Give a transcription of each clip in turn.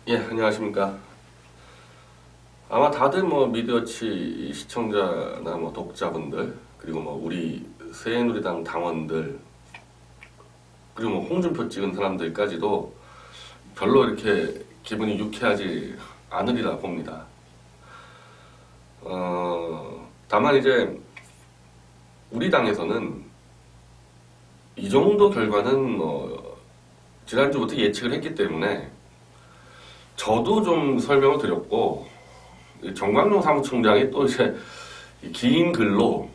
예, 안녕하십니까. 아마 다들 뭐 미디어치 시청자나 뭐 독자분들, 그리고 뭐 우리 새누리당 당원들, 그리고 뭐 홍준표 찍은 사람들까지도 별로 이렇게 기분이 유쾌하지 않으리라 봅니다. 다만 이제 우리 당에서는 이 정도 결과는 뭐 지난주부터 예측을 했기 때문에 저도 좀 설명을 드렸고, 정광용 사무총장이 또 이제 긴 글로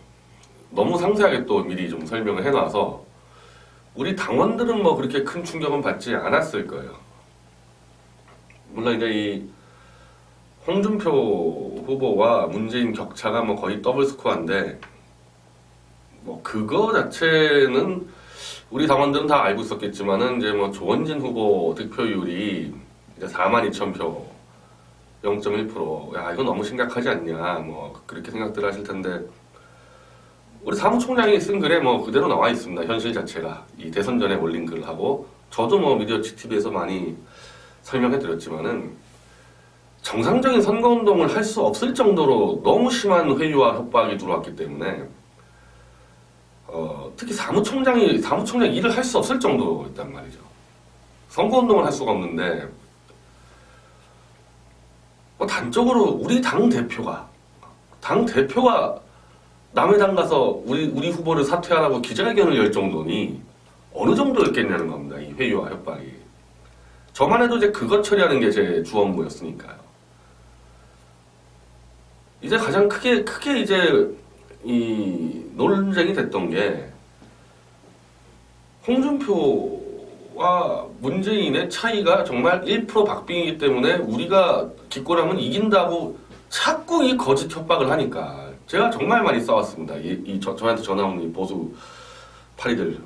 너무 상세하게 또 미리 좀 설명을 해놔서 우리 당원들은 뭐 그렇게 큰 충격은 받지 않았을 거예요. 물론 이제 이 홍준표 후보와 문재인 격차가 뭐 거의 더블 스코어인데, 뭐 그거 자체는 우리 당원들은 다 알고 있었겠지만은 이제 뭐 조원진 후보 득표율이 42,000표 0.1%. 야, 이거 너무 심각하지 않냐, 뭐 그렇게 생각들 하실 텐데, 우리 사무총장이 쓴 글에 뭐 그대로 나와 있습니다. 현실 자체가 이 대선 전에 올린 글하고, 저도 뭐 미디어치 TV에서 많이 설명해 드렸지만은 정상적인 선거운동을 할 수 없을 정도로 너무 심한 회유와 협박이 들어왔기 때문에 특히 사무총장 일을 할 수 없을 정도였단 말이죠. 선거운동을 할 수가 없는데, 단적으로 우리 당 대표가 남의 당 가서 우리 후보를 사퇴하라고 기자회견을 열 정도니 어느 정도였겠냐는 겁니다. 이 회유와 협박이. 저만 해도 이제 그것 처리하는 게 제 주 업무였으니까요. 이제 가장 크게 이제 이 논쟁이 됐던 게 홍준표와 문재인의 차이가 정말 1% 박빙이기 때문에 우리가 기권하면 이긴다고 자꾸 이 거짓 협박을 하니까 제가 정말 많이 싸웠습니다. 저한테 전화 오는 이 보수 파리들.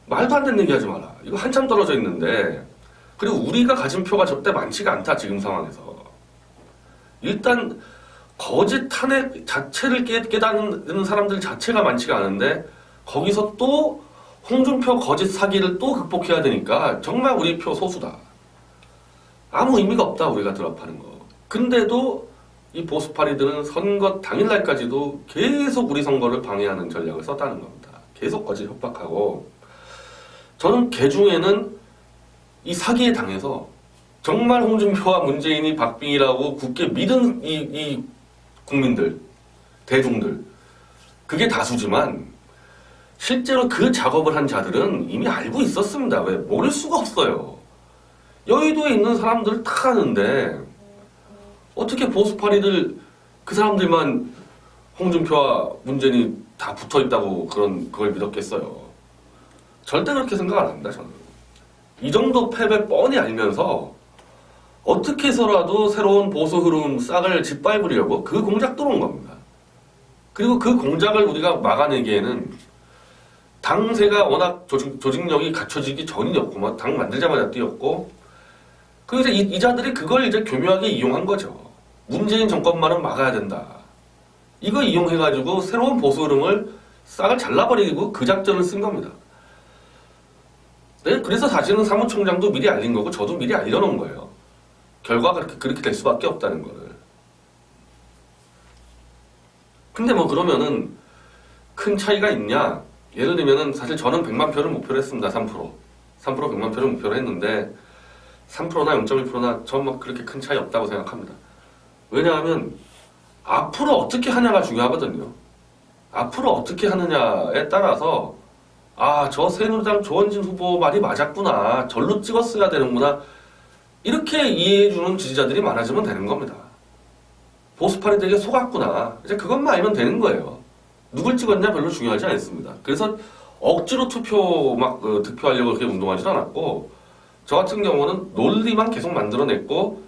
말도 안 되는 얘기 하지 마라. 이거 한참 떨어져 있는데, 그리고 우리가 가진 표가 저때 많지가 않다, 지금 상황에서. 일단 거짓 탄핵 자체를 깨닫는 사람들 자체가 많지가 않은데, 거기서 또 홍준표 거짓 사기를 또 극복해야 되니까 정말 우리 표 소수다. 아무 의미가 없다, 우리가 드랍하는 거. 근데도 이 보수파리들은 선거 당일날까지도 계속 우리 선거를 방해하는 전략을 썼다는 겁니다. 계속 거짓 협박하고, 저는 개중에는 이 사기에 당해서 정말 홍준표와 문재인이 박빙이라고 굳게 믿은 이 국민들, 대중들, 그게 다수지만 실제로 그 작업을 한 자들은 이미 알고 있었습니다. 왜? 모를 수가 없어요. 여의도에 있는 사람들 다 아는데 어떻게 보수파리들 그 사람들만 홍준표와 문재인이 다 붙어있다고 그걸 믿었겠어요. 절대 그렇게 생각 안 합니다. 저는 이 정도 패배 뻔히 알면서 어떻게 해서라도 새로운 보수 흐름 싹을 짓밟으려고 그 공작 들어온 겁니다. 그리고 그 공작을 우리가 막아내기에는 당세가 워낙 조직력이 갖춰지기 전이었고, 막 당 만들자마자 뛰었고, 그래서 이자들이 그걸 이제 교묘하게 이용한 거죠. 문재인 정권만은 막아야 된다. 이거 이용해가지고 새로운 보수 흐름을 싹을 잘라버리고 그 작전을 쓴 겁니다. 네, 그래서 사실은 사무총장도 미리 알린 거고, 저도 미리 알려놓은 거예요. 결과가 그렇게 될 수밖에 없다는 거를. 근데 뭐 그러면은 큰 차이가 있냐? 예를 들면은 사실 저는 100만 표를 목표로 했습니다. 3%. 100만 표를 목표로 했는데 3%나 0.1%나 전 뭐 그렇게 큰 차이 없다고 생각합니다. 왜냐하면 앞으로 어떻게 하냐가 중요하거든요. 앞으로 어떻게 하느냐에 따라서 저 새누리당 조원진 후보 말이 맞았구나. 절로 찍었어야 되는구나. 이렇게 이해해주는 지지자들이 많아지면 되는 겁니다. 보수파리들에게 속았구나. 이제 그것만 알면 되는 거예요. 누굴 찍었냐 별로 중요하지 않습니다. 그래서 억지로 득표하려고 그렇게 운동하지도 않았고, 저 같은 경우는 논리만 계속 만들어냈고,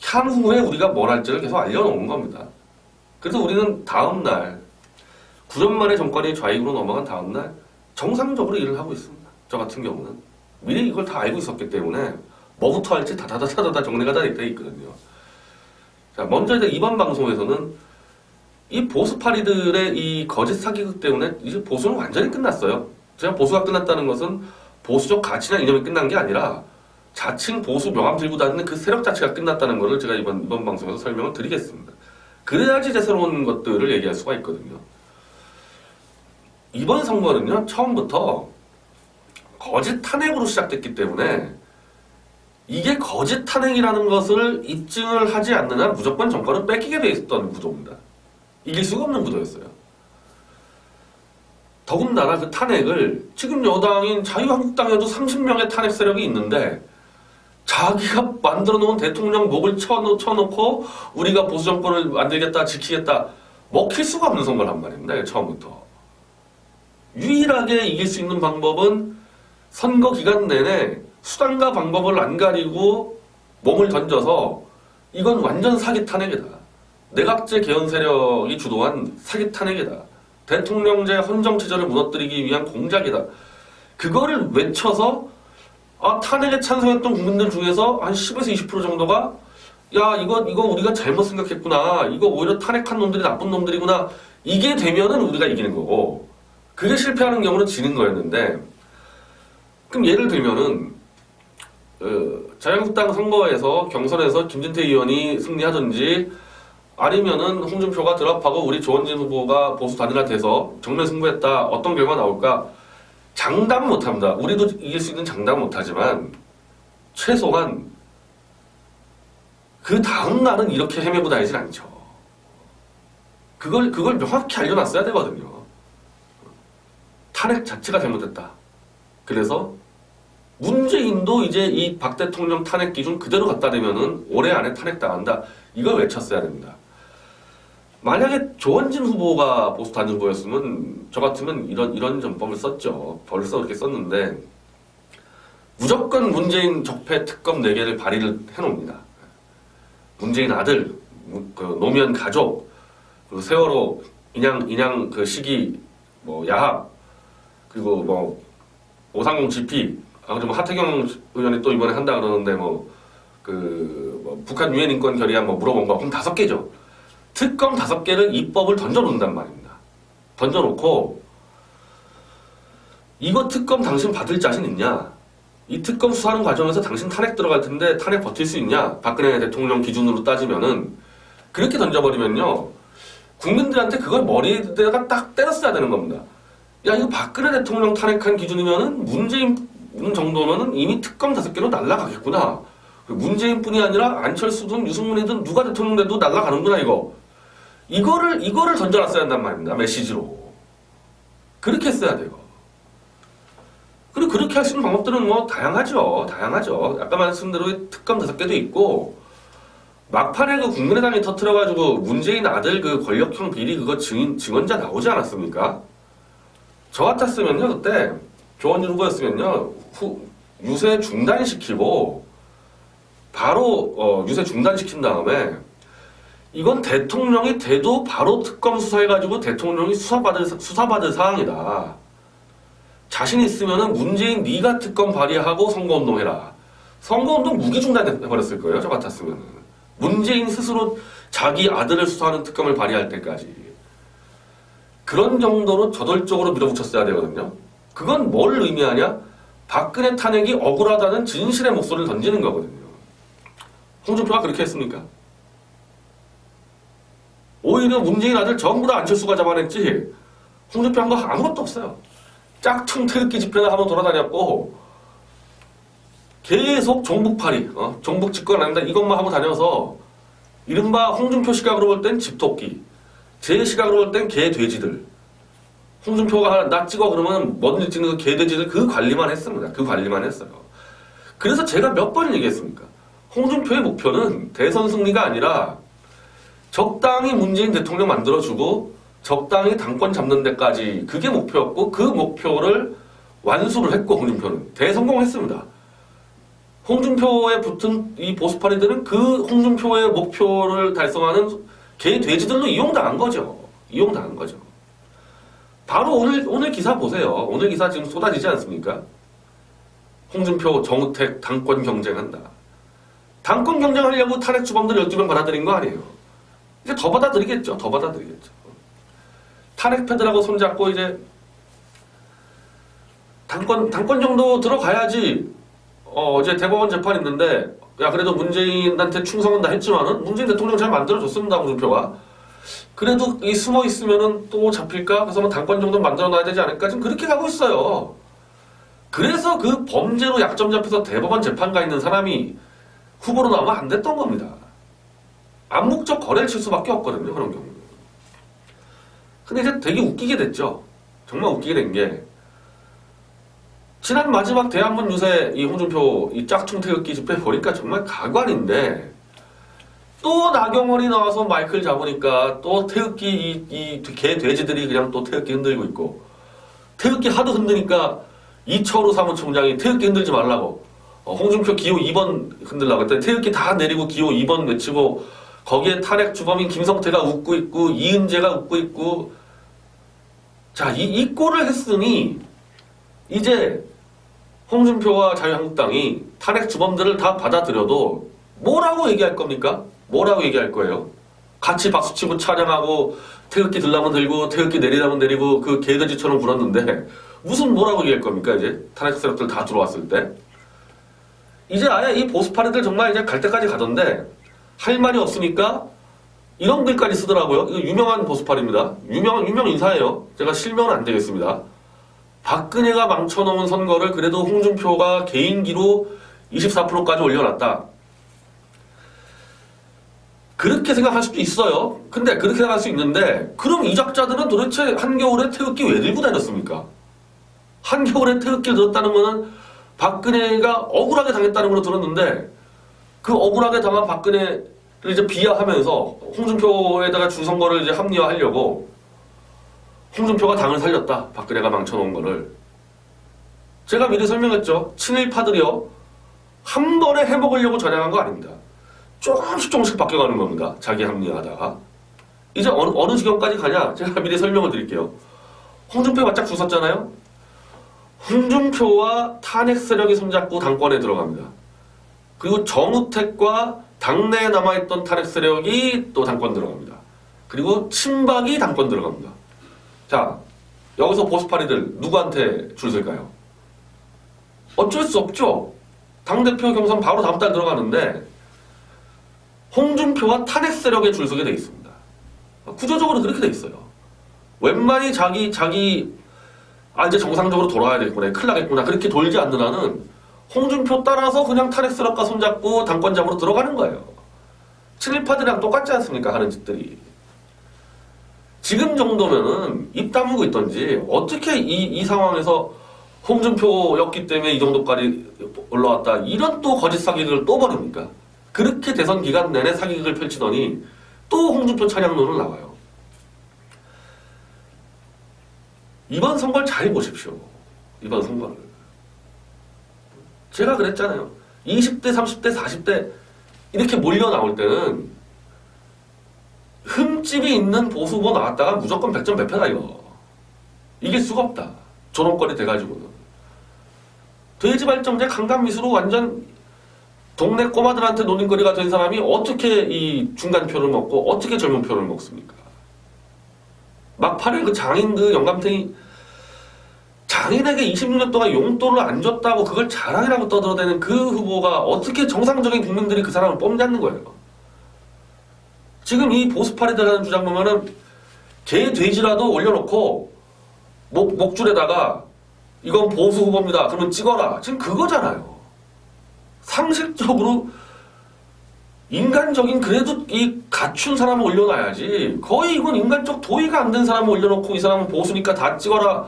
향후에 우리가 뭘 할지를 계속 알려놓은 겁니다. 그래서 우리는 다음날, 9년 만에 정권이 좌익으로 넘어간 다음날, 정상적으로 일을 하고 있습니다. 저 같은 경우는. 미리 이걸 다 알고 있었기 때문에, 뭐부터 할지 다다다다다 정리가 다 돼 있거든요. 자, 먼저 이제 이번 방송에서는 이 보수파리들의 이 거짓 사기극 때문에 이제 보수는 완전히 끝났어요. 제가 보수가 끝났다는 것은 보수적 가치나 이념이 끝난 게 아니라 자칭 보수 명함 들고 다니는 그 세력 자체가 끝났다는 것을 제가 이번 방송에서 설명을 드리겠습니다. 그래야지 이제 새로운 것들을 얘기할 수가 있거든요. 이번 선거는요, 처음부터 거짓 탄핵으로 시작됐기 때문에 이게 거짓 탄핵이라는 것을 입증을 하지 않는 한 무조건 정권을 뺏기게 돼 있었던 구도입니다. 이길 수가 없는 구도였어요. 더군다나 그 탄핵을 지금 여당인 자유한국당에도 30명의 탄핵 세력이 있는데 자기가 만들어 놓은 대통령 목을 쳐놓고 우리가 보수 정권을 만들겠다, 지키겠다, 먹힐 수가 없는 선거란 말입니다. 처음부터. 유일하게 이길 수 있는 방법은 선거 기간 내내 수단과 방법을 안 가리고 몸을 던져서 이건 완전 사기 탄핵이다. 내각제 개헌 세력이 주도한 사기 탄핵이다. 대통령제 헌정체제를 무너뜨리기 위한 공작이다. 그거를 외쳐서 탄핵에 찬성했던 국민들 중에서 한 10에서 20% 정도가 야 이거 우리가 잘못 생각했구나. 이거 오히려 탄핵한 놈들이 나쁜 놈들이구나. 이게 되면은 우리가 이기는 거고 그게 실패하는 경우는 지는 거였는데 그럼 예를 들면은 자유한국당 선거에서 경선에서 김진태 의원이 승리하든지 아니면은 홍준표가 드랍하고 우리 조원진 후보가 보수 단일화 돼서 정면 승부했다. 어떤 결과 나올까? 장담 못합니다. 우리도 이길 수 있는 장담 못하지만 최소한 그 다음 날은 이렇게 헤매고 다니진 않죠. 그걸 명확히 알려놨어야 되거든요. 탄핵 자체가 잘못됐다. 그래서 문재인도 이제 이 박 대통령 탄핵 기준 그대로 갖다 대면은 올해 안에 탄핵당한다. 이걸 외쳤어야 됩니다. 만약에 조원진 후보가 보수 단일 후보였으면 저 같으면 이런 전법을 썼죠. 벌써 그렇게 썼는데 무조건 문재인 적폐 특검 4개를 발의를 해놓습니다. 문재인 아들, 그 노무현 가족, 그 세월호 인양 그 시기 뭐 야합 그리고 뭐 530 GP 그리고 하태경 의원이 또 이번에 한다 그러는데 뭐 북한 유엔 인권 결의안 뭐 물어본 거 그럼 5개죠. 특검 5개를 입법을 던져놓는단 말입니다. 던져놓고 이거 특검 당신 받을 자신 있냐? 이 특검 수사하는 과정에서 당신 탄핵 들어갈 텐데 탄핵 버틸 수 있냐? 박근혜 대통령 기준으로 따지면은 그렇게 던져버리면요. 국민들한테 그걸 머리에다가 딱 때렸어야 되는 겁니다. 야 이거 박근혜 대통령 탄핵한 기준이면은 문재인 정도면은 이미 특검 5개로 날아가겠구나. 문재인뿐이 아니라 안철수든 유승민이든 누가 대통령 돼도 날아가는구나 이거. 이거를 던져놨어야 한단 말입니다. 메시지로. 그렇게 했어야 돼요. 그리고 그렇게 할 수 있는 방법들은 뭐 다양하죠. 아까 말씀대로 특검 5개도 있고 막판에 그 국민의당이 터트려가지고 문재인 아들 그 권력형 비리 그거 증언자 나오지 않았습니까? 저 같았으면요 그때 조원진 후보였으면요 유세 중단시키고 바로 유세 중단시킨 다음에 이건 대통령이 돼도 바로 특검 수사해가지고 대통령이 수사받을 사항이다. 자신 있으면은 문재인 네가 특검 발의하고 선거운동해라. 선거운동 무기 중단해버렸을 거예요. 저 같았으면은. 문재인 스스로 자기 아들을 수사하는 특검을 발의할 때까지. 그런 정도로 저돌적으로 밀어붙였어야 되거든요. 그건 뭘 의미하냐? 박근혜 탄핵이 억울하다는 진실의 목소리를 던지는 거거든요. 홍준표가 그렇게 했습니까? 오히려 문재인 아들 전부 다 안철수가 잡아냈지 홍준표 한 거 아무것도 없어요. 짝퉁 태극기 집회나 한번 돌아다녔고 계속 종북팔이, 종북 집권 안 한다 이것만 하고 다녀서 이른바 홍준표 시각으로 볼 땐 집토끼, 제 시각으로 볼 땐 개돼지들. 홍준표가 나 찍어 그러면 뭐든지 찍는 그 개돼지들 그 관리만 했습니다. 그 관리만 했어요. 그래서 제가 몇 번 얘기했습니까? 홍준표의 목표는 대선 승리가 아니라 적당히 문재인 대통령 만들어주고 적당히 당권 잡는 데까지 그게 목표였고 그 목표를 완수를 했고 홍준표는 대성공했습니다. 홍준표에 붙은 이 보수파리들은 그 홍준표의 목표를 달성하는 개 돼지들로 이용당한 거죠. 바로 오늘 기사 보세요. 오늘 기사 지금 쏟아지지 않습니까? 홍준표, 정우택 당권 경쟁한다. 당권 경쟁하려고 탄핵 주범들 12명 받아들인 거 아니에요. 이제 더 받아들이겠죠. 탄핵 패드라고 손잡고 이제 당권 정도 들어가야지 어제 대법원 재판 있는데 야 그래도 문재인한테 충성은 다 했지만은 문재인 대통령 잘 만들어줬습니다 홍준표가. 그래도 이 숨어 있으면은 또 잡힐까? 그래서 뭐 당권 정도 만들어 놔야 되지 않을까? 지금 그렇게 가고 있어요. 그래서 그 범죄로 약점 잡혀서 대법원 재판 가 있는 사람이 후보로 나오면 안 됐던 겁니다. 암묵적 거래를 칠 수밖에 없거든요 그런 경우는. 근데 이제 되게 웃기게 됐죠. 정말 웃기게 된 게 지난 마지막 대한문 유세 이 홍준표 이 짝퉁 태극기 집회 보니까 정말 가관인데 또 나경원이 나와서 마이크를 잡으니까 또 태극기 이 개 돼지들이 그냥 또 태극기 흔들고 있고 태극기 하도 흔드니까 이철우 사무총장이 태극기 흔들지 말라고 홍준표 기호 2번 흔들라고 했더니 태극기 다 내리고 기호 2번 외치고 거기에 탄핵 주범인 김성태가 웃고 있고 이은재가 웃고 있고 자 이 꼴을 했으니 이제 홍준표와 자유한국당이 탄핵 주범들을 다 받아들여도 뭐라고 얘기할 겁니까? 뭐라고 얘기할 거예요? 같이 박수치고 찬양하고 태극기 들라면 들고 태극기 내리라면 내리고 그 개돼지처럼 굴었는데 무슨 뭐라고 얘기할 겁니까? 이제 탄핵 세력들 다 들어왔을 때 이제 아예 이 보수파리들 정말 이제 갈 때까지 가던데 할 말이 없으니까 이런 글까지 쓰더라고요. 이거 유명한 보수파리입니다. 유명 인사예요. 제가 실명은 안 되겠습니다. 박근혜가 망쳐놓은 선거를 그래도 홍준표가 개인기로 24%까지 올려놨다. 그렇게 생각할 수도 있어요. 근데 그렇게 생각할 수 있는데 그럼 이 작자들은 도대체 한겨울에 태극기 왜 들고 다녔습니까? 한겨울에 태극기를 들었다는 거는 박근혜가 억울하게 당했다는 걸로 들었는데 그 억울하게 당한 박근혜를 이제 비하하면서 홍준표에다가 중선거를 이제 합리화하려고 홍준표가 당을 살렸다. 박근혜가 망쳐놓은 거를. 제가 미리 설명했죠. 친일파들이요. 한 번에 해먹으려고 전향한 거 아닙니다. 조금씩 바뀌어가는 겁니다. 자기 합리화하다가. 이제 어느 지경까지 가냐? 제가 미리 설명을 드릴게요. 홍준표 바짝 주섰잖아요. 홍준표와 탄핵 세력이 손잡고 당권에 들어갑니다. 그리고 정우택과 당내에 남아있던 탄핵 세력이 또 당권 들어갑니다. 그리고 친박이 당권 들어갑니다. 자, 여기서 보수파리들 누구한테 줄 설까요? 어쩔 수 없죠. 당대표 경선 바로 다음 달 들어가는데 홍준표와 탄핵 세력에 줄 서게 돼 있습니다. 구조적으로 그렇게 돼 있어요. 웬만히 자기 이제 정상적으로 돌아와야 되겠구나, 큰일 나겠구나 그렇게 돌지 않는 한은 홍준표 따라서 그냥 탄핵 세력과 손잡고 당권 잡으러 들어가는 거예요. 친일파들이랑 똑같지 않습니까? 하는 짓들이. 지금 정도면은 입 다물고 있던지 어떻게 이 상황에서 홍준표였기 때문에 이 정도까지 올라왔다 이런 또 거짓 사기극을 또 벌입니까? 그렇게 대선 기간 내내 사기극을 펼치더니 또 홍준표 찬양론을 나와요. 이번 선거를 잘 보십시오. 이번 선거를. 제가 그랬잖아요. 20대, 30대, 40대 이렇게 몰려 나올 때는 흠집이 있는 보수 후보 나왔다가 무조건 100점 100패다 이거. 이길 수가 없다. 조롱거리 돼가지고는. 돼지발정제 강간미수로 완전 동네 꼬마들한테 놀림거리가 된 사람이 어떻게 이 중간표를 먹고 어떻게 젊은 표를 먹습니까? 막판에 그 장인 그 영감탱이 장인에게 26년 동안 용돈을 안 줬다고 그걸 자랑이라고 떠들어대는 그 후보가 어떻게 정상적인 국민들이 그 사람을 뽑냐는 거예요. 지금 이 보수파리들 하는 주장 보면은 개 돼지라도 올려놓고 목줄에다가 이건 보수 후보입니다. 그러면 찍어라. 지금 그거잖아요. 상식적으로 인간적인 그래도 이 갖춘 사람을 올려놔야지. 거의 이건 인간적 도의가 안 된 사람을 올려놓고 이 사람은 보수니까 다 찍어라.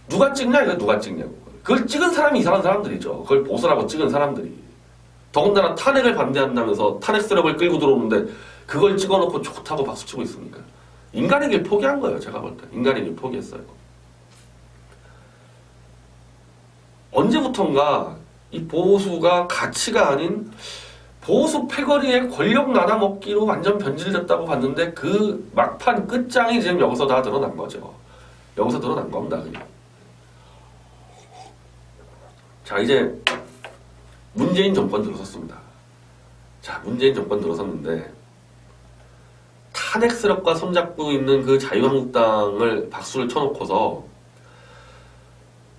누가 찍냐? 이거 누가 찍냐고. 그걸 찍은 사람이 이상한 사람들이죠. 그걸 보수라고 찍은 사람들이. 더군다나 탄핵을 반대한다면서 탄핵 세력을 끌고 들어오는데 그걸 찍어놓고 좋다고 박수치고 있으니까. 인간의 길 포기한 거예요. 제가 볼 때. 인간의 길 포기했어요. 언제부턴가 이 보수가 가치가 아닌 보수 패거리의 권력 나눠먹기로 완전 변질됐다고 봤는데 그 막판 끝장이 지금 여기서 다 드러난 거죠. 여기서 드러난 겁니다. 그냥. 자, 이제 문재인 정권 들어섰습니다. 자, 문재인 정권 들어섰는데 탄핵 세력과 손잡고 있는 그 자유한국당을 박수를 쳐놓고서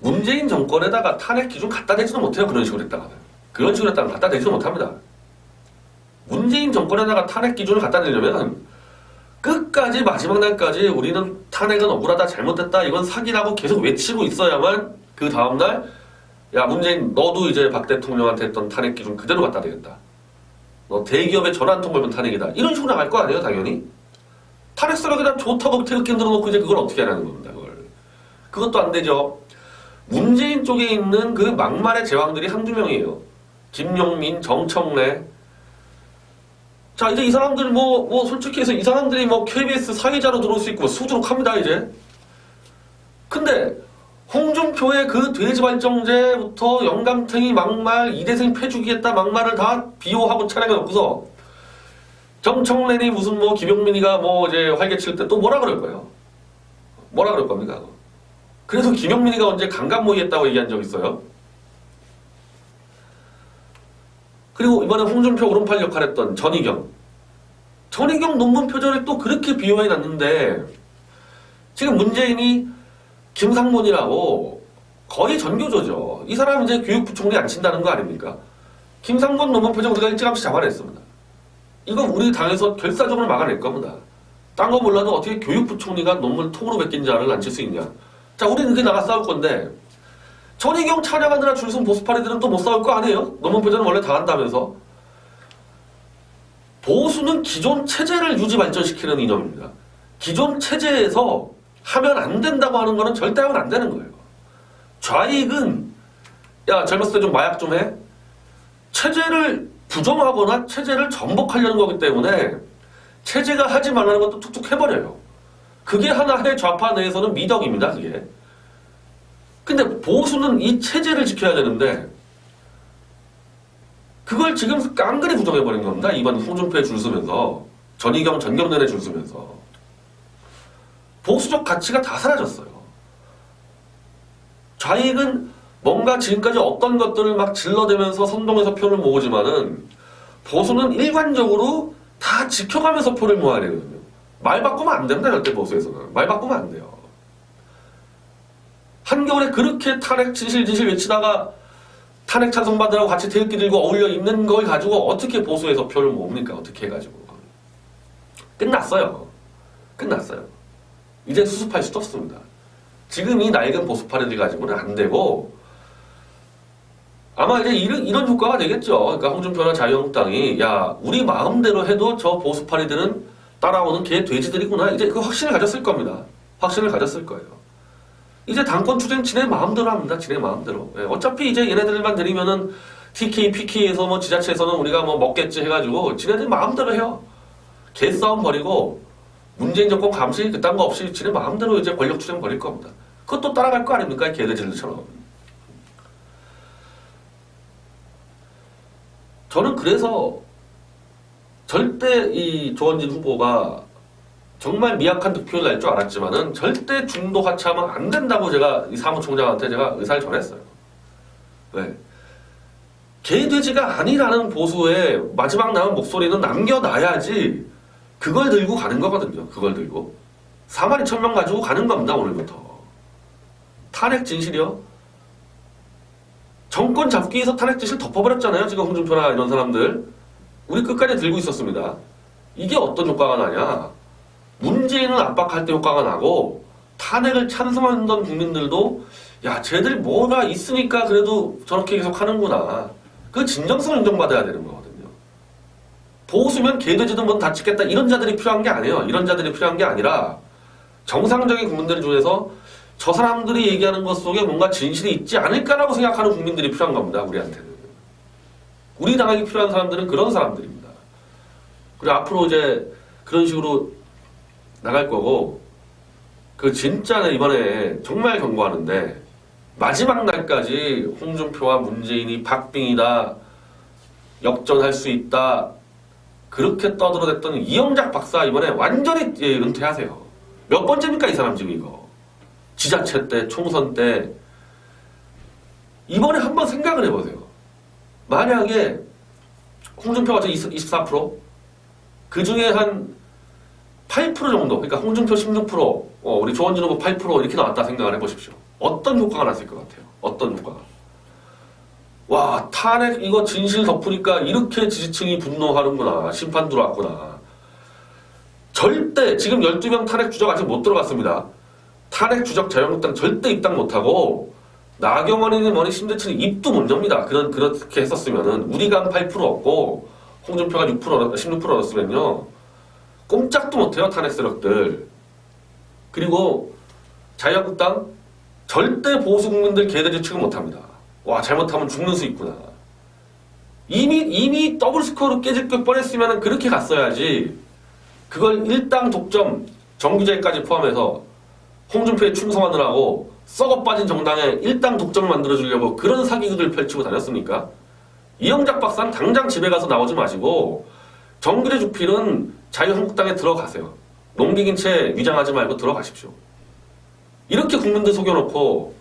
문재인 정권에다가 탄핵 기준 갖다 대지도 못해요. 그런 식으로 했다가는. 그런 식으로 했다면 갖다 대지도 못합니다. 문재인 정권에다가 탄핵 기준을 갖다 대려면 끝까지 마지막 날까지 우리는 탄핵은 억울하다, 잘못됐다, 이건 사기라고 계속 외치고 있어야만 그 다음날 야 문재인 너도 이제 박 대통령한테 했던 탄핵 기준 그대로 갖다 대겠다. 너 대기업에 전화 한 통 걸면 탄핵이다. 이런 식으로 나갈 거 아니에요 당연히. 탄핵 서력에다 좋다고 태극기 흔들어놓고 이제 그걸 어떻게 하라는 겁니다. 그것도 안 되죠. 문재인 쪽에 있는 그 막말의 제왕들이 한두 명이에요. 김용민, 정청래. 자, 이제 이 사람들 솔직히 해서 이 사람들이 KBS 사회자로 들어올 수 있고 수두룩 합니다, 이제. 근데, 홍준표의 그 돼지발정제부터 영감탱이 막말, 이대생 패죽이겠다 막말을 다 비호하고 차량해 놓고서 정청래니 무슨 김용민이가 이제 활개칠 때 또 뭐라 그럴 거예요? 뭐라 그럴 겁니까? 그래서 김용민이가 언제 강간 모의했다고 얘기한 적 있어요? 그리고 이번에 홍준표 오른팔 역할했던 전희경 논문 표절을 또 그렇게 비호해 놨는데 지금 문재인이 김상문이라고 거의 전교조죠. 이 사람 이제 교육부총리 안 친다는 거 아닙니까? 김상문 논문 표절 우리가 일찌감치 잡아냈습니다. 이거 우리 당에서 결사적으로 막아낼 겁니다. 딴 거 몰라도 어떻게 교육부총리가 논문을 통으로 베낀 자를 안 칠 수 있냐. 자, 우리는 그게 나가 싸울 건데 전희경 찬양하느라 줄선 보수파리들은 또 못 싸울 거 아니에요? 논문 표절은 원래 다 한다면서. 보수는 기존 체제를 유지 발전시키는 이념입니다. 기존 체제에서 하면 안 된다고 하는 거는 절대 하면 안 되는 거예요. 좌익은 야 젊었을 때 좀 마약 좀 해? 체제를 부정하거나 체제를 전복하려는 거기 때문에 체제가 하지 말라는 것도 툭툭 해버려요. 그게 하나의 좌파 내에서는 미덕입니다. 그게. 근데 보수는 이 체제를 지켜야 되는데 그걸 지금 깡그리 부정해버린 겁니다. 이번 홍준표에 줄 서면서 전희경, 전경련에 줄 서면서 보수적 가치가 다 사라졌어요. 좌익은 뭔가 지금까지 어떤 것들을 막 질러대면서 선동해서 표를 모으지만은 보수는 일관적으로 다 지켜가면서 표를 모아야 되거든요. 말 바꾸면 안 됩니다. 절대 보수에서는. 말 바꾸면 안 돼요. 한겨울에 그렇게 탄핵 진실 외치다가 탄핵 찬성받으라고 같이 태극기 들고 어울려 있는 걸 가지고 어떻게 보수에서 표를 모읍니까? 어떻게 해가지고. 끝났어요. 끝났어요. 이제 수습할 수도 없습니다. 지금 이 낡은 보수파리들 가지고는 안 되고 아마 이제 이런 효과가 되겠죠. 그러니까 홍준표나 자유한국당이 야 우리 마음대로 해도 저 보수파리들은 따라오는 개 돼지들이구나. 이제 그 확신을 가졌을 겁니다. 확신을 가졌을 거예요. 이제 당권 투쟁 지네 마음대로 합니다. 지네 마음대로. 예, 어차피 이제 얘네들만 데리면은 TK, PK에서 지자체에서는 우리가 먹겠지 해가지고 지네들 마음대로 해요. 개싸움 버리고 문재인 정권 감시 그딴 거 없이 지네 마음대로 이제 권력 투쟁 벌일 겁니다. 그것도 따라갈 거 아닙니까? 이 개돼지들처럼. 저는 그래서 절대 이 조원진 후보가 정말 미약한 득표를 낼 줄 알았지만은 절대 중도 하차하면 안 된다고 제가 이 사무총장한테 제가 의사를 전했어요. 왜? 개돼지가 아니라는 보수의 마지막 남은 목소리는 남겨놔야지 그걸 들고 가는 거거든요. 그걸 들고. 42,000명 가지고 가는 겁니다. 오늘부터. 탄핵 진실이요? 정권 잡기 위해서 탄핵 진실 덮어버렸잖아요. 지금 홍준표나 이런 사람들. 우리 끝까지 들고 있었습니다. 이게 어떤 효과가 나냐. 문재인을 압박할 때 효과가 나고 탄핵을 찬성하던 국민들도 야 쟤들 뭐가 있으니까 그래도 저렇게 계속 하는구나. 그 진정성을 인정받아야 되는 거거든요. 보수면 개돼지든 뭐든 다 찍겠다 이런 자들이 필요한 게 아니에요. 이런 자들이 필요한 게 아니라 정상적인 국민들 중에서 저 사람들이 얘기하는 것 속에 뭔가 진실이 있지 않을까라고 생각하는 국민들이 필요한 겁니다. 우리한테는. 우리 당하기 필요한 사람들은 그런 사람들입니다. 그리고 앞으로 이제 그런 식으로 나갈 거고 그 진짜는 이번에 정말 경고하는데 마지막 날까지 홍준표와 문재인이 박빙이다 역전할 수 있다 그렇게 떠들어댔던 이영작 박사 이번에 완전히 은퇴하세요. 몇 번째입니까 이 사람 지금 이거. 지자체 때 총선 때 이번에 한번 생각을 해보세요. 만약에 홍준표가 24% 그 중에 한 8% 정도, 그러니까 홍준표 16%, 우리 조원진 후보 8% 이렇게 나왔다 생각을 해보십시오. 어떤 효과가 났을 것 같아요? 어떤 효과가? 와, 탄핵 이거 진실 덮으니까 이렇게 지지층이 분노하는구나. 심판 들어왔구나. 절대 지금 12명 탄핵 주적 아직 못 들어갔습니다. 탄핵 주적 자유한국당 절대 입당 못하고 나경원이니 뭐니 심재철이 입도 못 엽니다. 그렇게 했었으면은 우리가 한 8% 얻고 홍준표가 16% 얻었으면요. 꼼짝도 못해요. 탄핵 세력들. 그리고 자유한국당 절대 보수 국민들 개돼지 취급 못합니다. 와 잘못하면 죽는 수 있구나. 이미 더블 스코어로 깨질 걸 뻔했으면 그렇게 갔어야지. 그걸 일당 독점 정규제까지 포함해서 홍준표에 충성하느라고 썩어 빠진 정당에 일당 독점을 만들어주려고 그런 사기극을 펼치고 다녔습니까? 이영작 박사는 당장 집에 가서 나오지 마시고 정규제 주필은 자유한국당에 들어가세요. 농객인 채 위장하지 말고 들어가십시오. 이렇게 국민들 속여놓고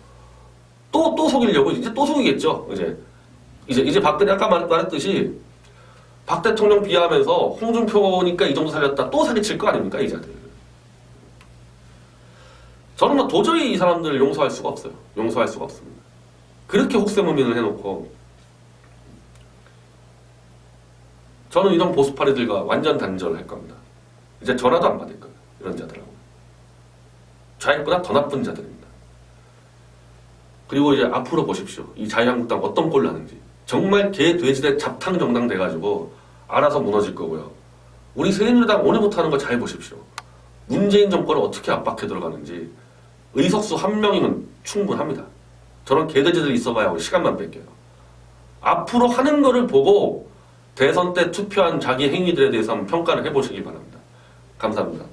또 속이려고 이제 또 속이겠죠. 이제 박근혜 아까 말했듯이 박 대통령 비하하면서 홍준표니까 이 정도 살렸다 또 사기칠 거 아닙니까 이자들. 저는 뭐 도저히 이 사람들을 용서할 수가 없어요. 용서할 수가 없습니다. 그렇게 혹세무민을 해놓고 저는 이런 보수파리들과 완전 단절할 겁니다. 이제 전화도 안 받을 거예요. 이런 자들하고. 좌익보다 더 나쁜 자들입니다. 그리고 이제 앞으로 보십시오. 이 자유한국당 어떤 꼴을 하는지. 정말 개 돼지대 잡탕 정당 돼가지고 알아서 무너질 거고요. 우리 새누리당 오늘부터 하는 거 잘 보십시오. 문재인 정권을 어떻게 압박해 들어가는지. 의석수 1명이면 충분합니다. 저런 개돼지들이 있어봐야 우리 시간만 뺏겨요. 앞으로 하는 거를 보고 대선 때 투표한 자기 행위들에 대해서 한번 평가를 해보시기 바랍니다. 감사합니다.